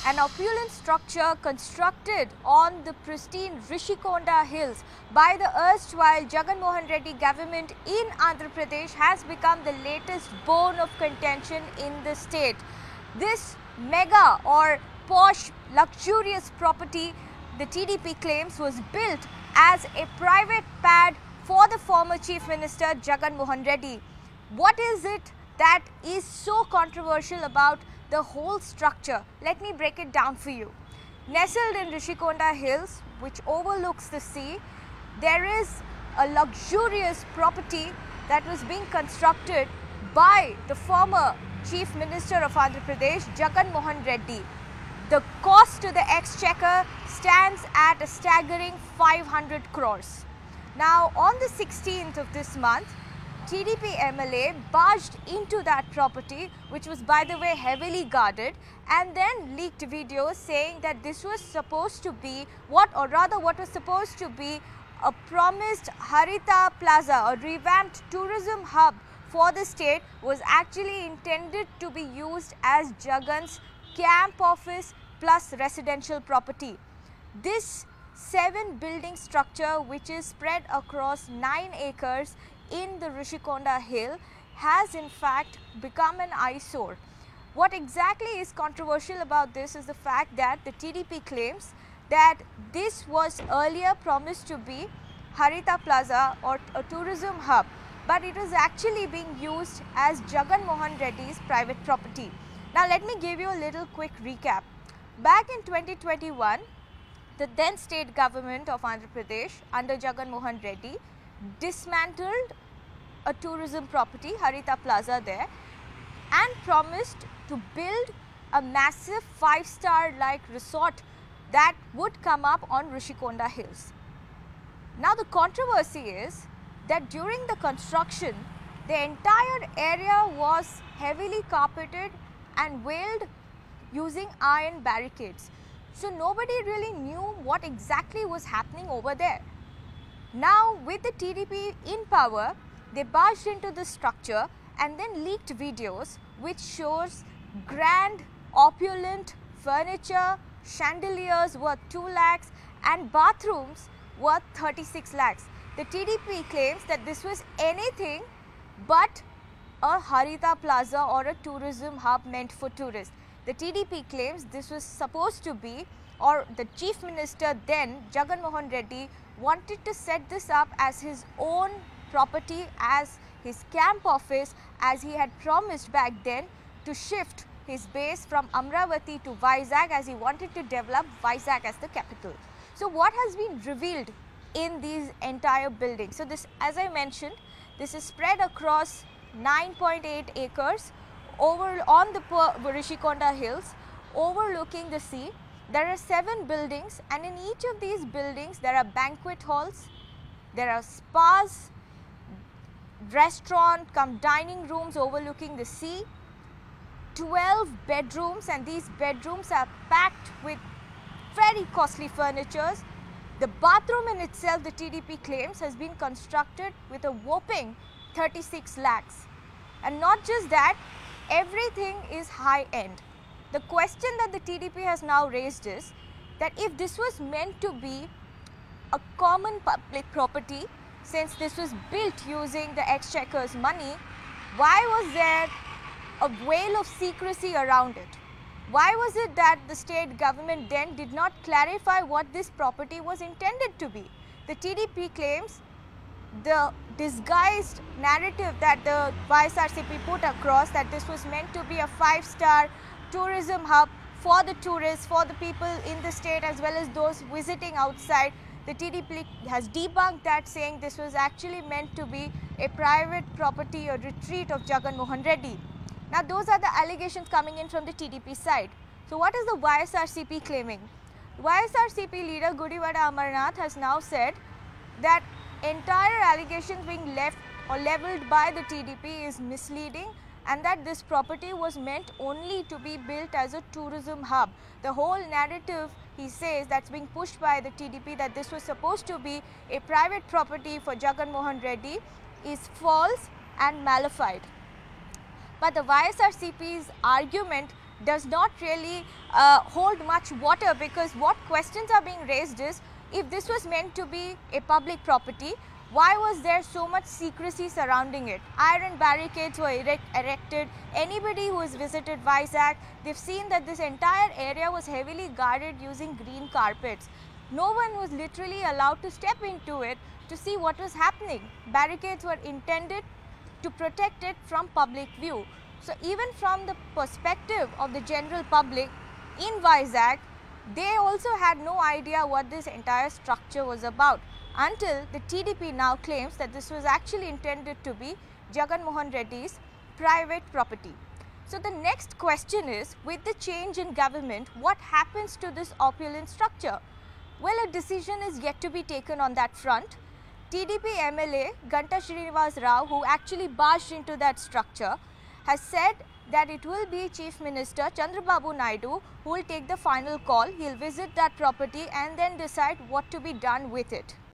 an opulent structure constructed on the pristine Rishikonda hills by the erstwhile Jagan Mohan Reddy government in Andhra Pradesh has become the latest bone of contention in the state. This mega or posh luxurious property, the TDP claims, was built as a private pad for the former Chief Minister Jagan Mohan Reddy. What is it that is so controversial about the whole structure? Let me break it down for you. Nestled in Rishikonda Hills, which overlooks the sea, there is a luxurious property that was being constructed by the former Chief Minister of Andhra Pradesh, Jagan Mohan Reddy. The cost to the exchequer stands at a staggering 500 crores. Now, on the 16th of this month, TDP MLA barged into that property, which was, by the way, heavily guarded, and then leaked videos saying that this was supposed to be what was supposed to be a promised Harita Plaza, a revamped tourism hub for the state, was actually intended to be used as Jagan's camp office plus residential property. This 7-building structure, which is spread across 9 acres in the Rishikonda hill, has in fact become an eyesore. What exactly is controversial about this is the fact that the TDP claims that this was earlier promised to be Harita Plaza or a tourism hub, but it is actually being used as Jagan Mohan Reddy's private property. Now, let me give you a little quick recap. Back in 2021, the then state government of Andhra Pradesh under Jagan Mohan Reddy dismantled a tourism property, Harita Plaza, there, and promised to build a massive 5-star like resort that would come up on Rishikonda Hills. Now, the controversy is that during the construction, the entire area was heavily carpeted and veiled using iron barricades. So, nobody really knew what exactly was happening over there. Now, with the TDP in power, they barged into the structure and then leaked videos which shows grand, opulent furniture, chandeliers worth 2 lakhs and bathrooms worth 36 lakhs. The TDP claims that this was anything but a Harita Plaza or a tourism hub meant for tourists. The TDP claims this was supposed to be, or the Chief Minister then, Jagan Mohan Reddy, wanted to set this up as his own property, as his camp office, as he had promised back then to shift his base from Amravati to Vizag, as he wanted to develop Vizag as the capital. So, what has been revealed in these entire buildings? So, this, as I mentioned, this is spread across 9.8 acres over on the Rishikonda Hills, overlooking the sea. There are 7 buildings, and in each of these buildings there are banquet halls, there are spas, restaurant cum dining rooms overlooking the sea, 12 bedrooms, and these bedrooms are packed with very costly furnitures. The bathroom in itself, the TDP claims, has been constructed with a whopping 36 lakhs. And not just that, everything is high end. The question that the TDP has now raised is that if this was meant to be a common public property, since this was built using the exchequer's money, why was there a veil of secrecy around it? Why was it that the state government then did not clarify what this property was intended to be? The TDP claims the disguised narrative that the YSRCP put across, that this was meant to be a 5-star tourism hub for the tourists, for the people in the state as well as those visiting outside. The TDP has debunked that, saying this was actually meant to be a private property, a retreat of Jagan Mohan Reddy. Now, those are the allegations coming in from the TDP side. So, what is the YSRCP claiming? YSRCP leader Gudivada Amarnath has now said that entire allegations being left or levelled by the TDP is misleading, and that this property was meant only to be built as a tourism hub. The whole narrative, he says, that's being pushed by the TDP, that this was supposed to be a private property for Jagan Mohan Reddy, is false and malified. But the YSRCP's argument does not really hold much water, because what questions are being raised is, if this was meant to be a public property, why was there so much secrecy surrounding it? Iron barricades were erected. Anybody who has visited Vizag, they've seen that this entire area was heavily guarded using green carpets. No one was literally allowed to step into it to see what was happening. Barricades were intended to protect it from public view. So even from the perspective of the general public in Vizag, they also had no idea what this entire structure was about, until the TDP now claims that this was actually intended to be Jagan Mohan Reddy's private property. So the next question is, with the change in government, what happens to this opulent structure? Well, a decision is yet to be taken on that front. TDP MLA Ganta Srinivas Rao, who actually barged into that structure, has said that it will be Chief Minister Chandrababu Naidu who will take the final call. He will visit that property and then decide what to be done with it.